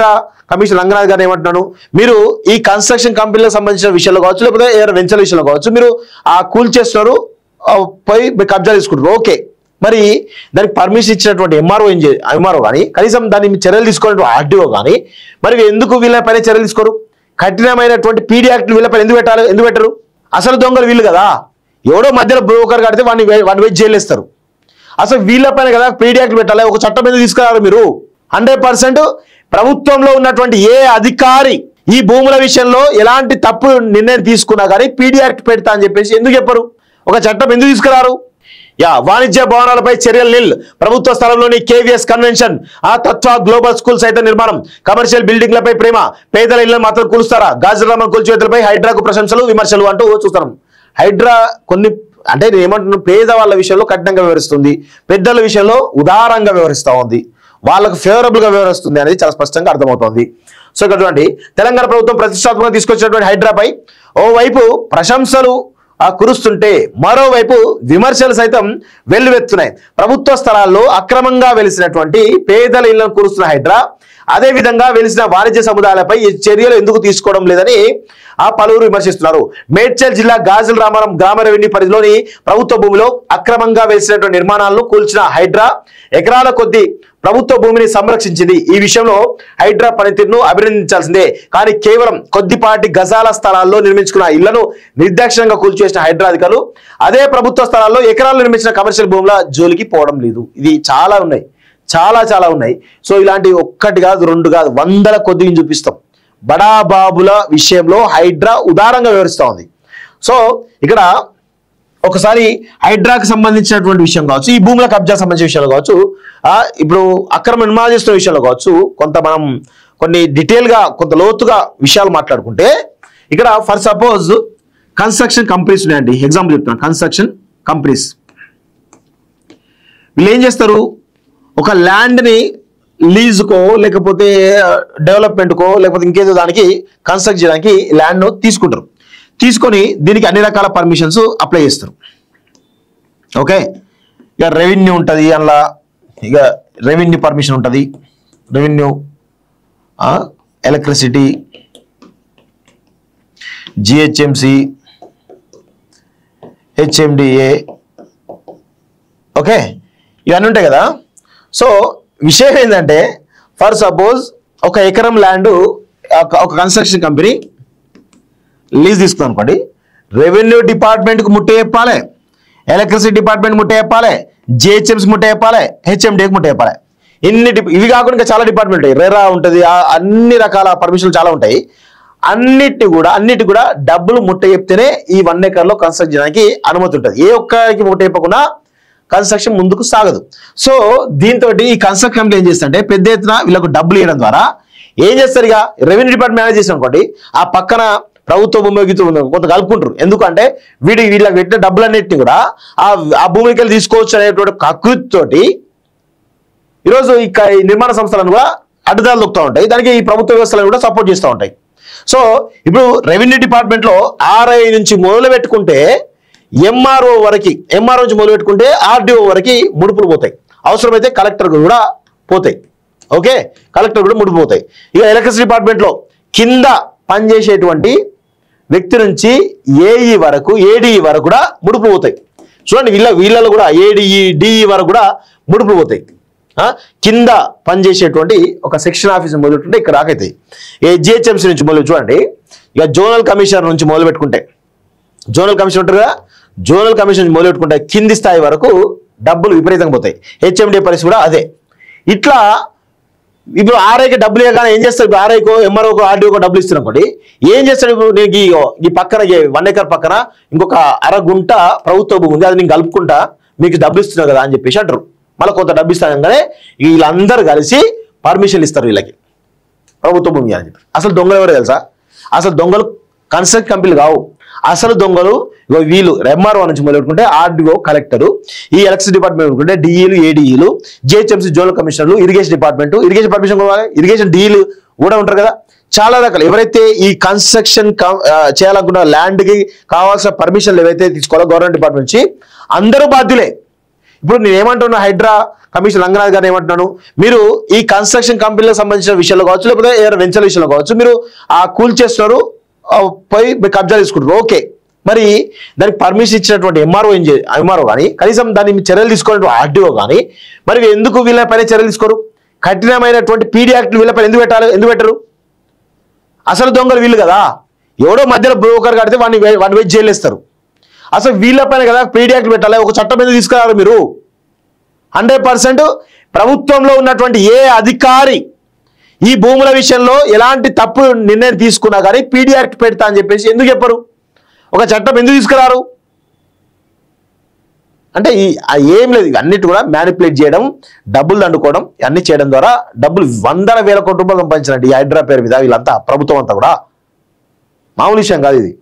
Hydraa commission Ranganath గారు ఏమంటున్నాను, మీరు ఈ కన్స్ట్రక్షన్ కంపెనీలకు సంబంధించిన విషయంలో కావచ్చు, లేకపోతే ఏదైనా వెంచర్ విషయంలో కావచ్చు, మీరు ఆ కూల్ చేస్తున్నారు, పోయి కబ్జా తీసుకుంటారు. ఓకే, మరి దానికి పర్మిషన్ ఇచ్చినటువంటి ఎంఆర్ఓ కానీ, కనీసం దాన్ని చర్యలు తీసుకున్నటువంటి ఆర్డీఓ కానీ, మరి ఎందుకు వీళ్ళపైన చర్యలు తీసుకోరు? కఠినమైనటువంటి పీడీ యాక్ట్ వీళ్ళపైన ఎందుకు పెట్టరు? అసలు దొంగలు వీళ్ళు కదా, ఎవడో మధ్యలో బ్రోకర్ కడితే వాడిని వేసి జైలు వేస్తారు. అసలు వీళ్ళపైన కదా పీడీ యాక్ట్ పెట్టాలి. ఒక చట్టం ఎందుకు తీసుకురారు మీరు? 100% ప్రభుత్వంలో ఉన్నటువంటి ఏ అధికారి ఈ భూముల విషయంలో ఎలాంటి తప్పు నిర్ణయం తీసుకున్నా కానీ పీడీ యాక్ట్ పెడతా అని చెప్పేసి ఎందుకు చెప్పరు? ఒక చట్టం ఎందుకు తీసుకురారు? వాణిజ్య భవనాలపై చర్యలు నిల్, ప్రభుత్వ స్థలంలోని కేవీఎస్ కన్వెన్షన్, ఆ తత్వ గ్లోబల్ స్కూల్ సైతం నిర్మాణం, కమర్షియల్ బిల్డింగ్లపై ప్రేమ, పేదల ఇళ్లను మాత్రం కూలుస్తారా, గాజురామన్ కూల్చివేతలపై హైడ్రాకు ప్రశంసలు విమర్శలు అంటూ చూస్తాం. హైడ్రా కొన్ని అంటే నేను ఏమంటున్నాను, పేద వాళ్ళ విషయంలో కఠినంగా వ్యవహరిస్తుంది, పెద్దల విషయంలో ఉదారంగా వ్యవహరిస్తూ ఉంది, వాళ్ళకు ఫేవరబుల్ గా వ్యవహరిస్తుంది అనేది చాలా స్పష్టంగా అర్థమవుతోంది. సో ఇక్కడ చూడండి, తెలంగాణ ప్రభుత్వం ప్రతిష్టాత్మకంగా తీసుకొచ్చినటువంటి హైడ్రాపై ఓవైపు ప్రశంసలు కురుస్తుంటే మరోవైపు విమర్శలు సైతం వెల్లువెత్తున్నాయి. ప్రభుత్వ స్థలాల్లో అక్రమంగా వెలిసినటువంటి పేదల ఇళ్లను కూరుస్తున్న హైడ్రా అదే విధంగా వెలిసిన వాణిజ్య సముదాయాలపై ఈ చర్యలు ఎందుకు తీసుకోవడం లేదని పలువురు విమర్శిస్తున్నారు. మేడ్చల్ జిల్లా గాజుల రామారం గ్రామ రెవెన్యూ పరిధిలోని ప్రభుత్వ భూమిలో అక్రమంగా వెలిసినటువంటి నిర్మాణాలను కూల్చిన హైడ్రా ఎకరాల కొద్ది ప్రభుత్వ భూమిని సంరక్షించింది. ఈ విషయంలో హైడ్రా పనితీరును అభినందించాల్సిందే. కానీ కేవలం కొద్దిపాటి గజాల స్థలాల్లో నిర్మించుకున్న ఇళ్లను నిర్దాక్షిణ్యంగా కూల్చేసిన హైడ్రా అధికారులు అదే ప్రభుత్వ స్థలాల్లో ఎకరాలు నిర్మించిన కమర్షియల్ భూముల జోలికి పోవడం లేదు. ఇది చాలా ఉన్నాయి, చాలా ఉన్నాయి. సో ఇలాంటి ఒక్కటి కాదు, రెండు కాదు, వందల కొద్దిగా చూపిస్తాం. బడాబాబుల విషయంలో హైడ్రా ఉదారంగా వివరిస్తూ ఉంది. సో ఇక్కడ ఒకసారి హైడ్రాకి సంబంధించినటువంటి విషయం కావచ్చు, ఈ భూముల కబ్జా సంబంధించిన విషయాలు కావచ్చు, ఇప్పుడు అక్రమ నిర్మాణం చేస్తున్న విషయంలో కావచ్చు, మనం కొన్ని డీటెయిల్గా కొంత లోతుగా విషయాలు మాట్లాడుకుంటే, ఇక్కడ ఫర్ సపోజ్ కన్స్ట్రక్షన్ కంపెనీస్ ఉన్నాయండి. ఎగ్జాంపుల్ చెప్తున్నాను, కన్స్ట్రక్షన్ కంపెనీస్ వీళ్ళు ఏం చేస్తారు, ఒక ల్యాండ్ని లీజుకో లేకపోతే డెవలప్మెంట్కో లేకపోతే ఇంకేదో దానికి కన్స్ట్రక్ట్ చేయడానికి ల్యాండ్ తీసుకుంటారు. తీసుకొని దీనికి అన్ని రకాల పర్మిషన్స్ అప్లై చేస్తారు. ఓకే, ఇక రెవెన్యూ ఉంటుంది, అందులో ఇక రెవెన్యూ పర్మిషన్ ఉంటుంది, revenue, electricity, GHMC, HMDA, okay, ఇవన్నీ ఉంటాయి కదా. సో విషయం ఏంటంటే, ఫర్ సపోజ్ ఒక ఎకరం ల్యాండ్ ఒక కన్స్ట్రక్షన్ కంపెనీ లీజ్ తీసుకుందాం అనుకోండి, రెవెన్యూ డిపార్ట్మెంట్కి ముట్ట చెప్పాలి, ఎలక్ట్రిసిటీ డిపార్ట్మెంట్ ముట్ట చెప్పాలి, జిహెచ్ఎంసి ముట్ట చెప్పాలి, హెచ్ఎండికి ముట్ట చెప్పాలి. ఇవి కాకుండా ఇంకా చాలా డిపార్ట్మెంట్ ఉంటాయి, రెరా ఉంటుంది, అన్ని రకాల పర్మిషన్లు చాలా ఉంటాయి. అన్నిటి కూడా డబ్బులు ముట్ట చెప్తేనే ఈ 1 ఎకర్లో కన్స్ట్రక్ట్ చేయడానికి అనుమతి ఉంటుంది. ఏ ఒక్కరికి ముట్ట చెప్పకుండా కన్స్ట్రక్షన్ ముందుకు సాగదు. సో దీంతో ఈ కన్స్ట్రక్షన్ కంపెనీ ఏం చేస్తుంటే పెద్ద ఎత్తున వీళ్ళకు డబ్బులు ఇవ్వడం ద్వారా ఏం చేస్తారు, ఇక రెవెన్యూ డిపార్ట్మెంట్ మేనేజ్ చేసిన అనుకోండి, ఆ పక్కన ప్రభుత్వ భూమి కొంత కలుపుకుంటారు. ఎందుకంటే వీళ్ళకి పెట్టిన డబ్బులన్నింటినీ కూడా ఆ భూమికి వెళ్ళి తీసుకోవచ్చు అనేటువంటి కకృతితోటి ఈరోజు ఈ నిర్మాణ సంస్థలను కూడా అడ్డదారులు దొక్కుతూ ఉంటాయి. దానికి ఈ ప్రభుత్వ వ్యవస్థలను కూడా సపోర్ట్ చేస్తూ ఉంటాయి. సో ఇప్పుడు రెవెన్యూ డిపార్ట్మెంట్లో ఆర్ఐ నుంచి మొదలు పెట్టుకుంటే ఎంఆర్ఓ నుంచి మొదలు పెట్టుకుంటే ఆర్డీఓ వరకు ముడుపులు పోతాయి. అవసరమైతే కలెక్టర్ కూడా పోతాయి. ఓకే, కలెక్టర్ కూడా ముడుపు పోతాయి. ఇక ఎలక్ట్రిసిటీ డిపార్ట్మెంట్లో కింద పనిచేసేటువంటి వ్యక్తి నుంచి ఏఈ వరకు, ఏడీఈ వరకు కూడా ముడుపు పోతాయి. చూడండి, వీళ్ళలో కూడా ఏడీఈ, డిఈ వరకు కూడా ముడుపులు పోతాయి. కింద పనిచేసేటువంటి ఒక సెక్షన్ ఆఫీస్ మొదలుపెట్టుకుంటే ఇక్కడ రాకైతాయి. జిహెచ్ఎంసీ నుంచి మొదలు చూడండి, ఇక జోనల్ కమిషనర్ నుంచి మొదలు పెట్టుకుంటే, జోనల్ కమిషన్ ఉంటారు కదా, జోనల్ కమిషన్ నుంచి మొదలు పెట్టుకుంటే కింది స్థాయి వరకు డబ్బులు విపరీతంగా పోతాయి. హెచ్ఎండి పరిస్థితి కూడా అదే. ఇట్లా ఇప్పుడు ఆర్ఐకి డబ్బులు ఇవ్వగానే ఏం చేస్తాడు, ఆర్ఐకో ఎంఆర్ఓకో ఆర్డీఓకో డబ్బులు ఇస్తున్నాం అనుకోండి, ఏం చేస్తాడు, ఇప్పుడు నీకు ఈ పక్కన 1 ఎకర్ పక్కన ఇంకొక అరగుంట ప్రభుత్వ భూమి ఉంది, అది నేను కలుపుకుంటా మీకు డబ్బులు ఇస్తున్నావు కదా అని చెప్పేసి అంటారు. మళ్ళీ కొంత డబ్బు ఇస్తానగానే వీళ్ళందరూ కలిసి పర్మిషన్లు ఇస్తారు వీళ్ళకి, ప్రభుత్వ భూమి అని చెప్పి. అసలు దొంగలు ఎవరో తెలుసా? అసలు దొంగలు కన్స్ట్రక్ట్ కంపెనీలు కావు. అసలు దొంగలు వీళ్ళు ఎంఆర్ఓ నుంచి మొదలుపెట్టుకుంటే ఆర్డీఓ, కలెక్టరు, ఈ ఎలక్ట్రిసిటీ డిపార్ట్మెంట్ పెట్టుకుంటే డిఈలు, ఏడీఈలు, జిహెచ్ఎంసీ జోనల్ కమిషనర్లు, irrigation department, irrigation permission irrigation డీలు కూడా ఉంటారు కదా. చాలా రకాలు ఎవరైతే ఈ కన్స్ట్రక్షన్ చేయాలనుకున్న ల్యాండ్కి కావాల్సిన పర్మిషన్లు ఏవైతే తీసుకోవాలో గవర్నమెంట్ డిపార్ట్మెంట్ నుంచి అందరూ బాధ్యులే. ఇప్పుడు నేను ఏమంటున్నా, హైడ్రా కమిషన్ రంగనాథ్ గారు ఏమంటున్నాను, మీరు ఈ కన్స్ట్రక్షన్ కంపెనీలకు సంబంధించిన విషయంలో కావచ్చు, లేకపోతే ఏదైనా వెంచర్ విషయంలో కావచ్చు, మీరు ఆ కూల్ చేస్తున్నారు, పోయి కబ్జా తీసుకుంటారు, ఓకే. మరి దానికి పర్మిషన్ ఇచ్చినటువంటి ఎంఆర్ఓ కానీ, కనీసం దాన్ని చర్యలు తీసుకున్నటువంటి ఆర్డీఓ కానీ, మరి ఎందుకు వీళ్ళపైన చర్యలు తీసుకోరు? కఠినమైనటువంటి పీడీ యాక్ట్ వీళ్ళపైన ఎందుకు పెట్టరు? అసలు దొంగలు వీళ్ళు కదా, ఎవడో మధ్యలో బ్రోకర్ కడితే వాడిని వెయిట్ జైలేస్తారు. అసలు వీళ్ళపైన కదా పీడీ యాక్ట్ పెట్టాలి, ఒక చట్టం మీద తీసుకురారు మీరు. 100% ప్రభుత్వంలో ఉన్నటువంటి ఏ అధికారి ఈ భూముల విషయంలో ఎలాంటి తప్పు నిర్ణయం తీసుకున్నా కానీ పీడీ యాక్ట్ పెడతా అని చెప్పేసి ఎందుకు చెప్పరు? ఒక చట్టం ఎందుకు తీసుకురారు? అంటే ఏం లేదు, అన్నిటి కూడా మ్యానిపులేట్ చేయడం, డబ్బులు దండుకోవడం, అన్ని చేయడం ద్వారా డబ్బులు 100,000 కోట్ల రూపాయలు సంపాదించినట్టు ఈ హైడ్రా పేరు మీద వీళ్ళంతా ప్రభుత్వం అంతా కూడా మామూలు విషయం కాదు ఇది.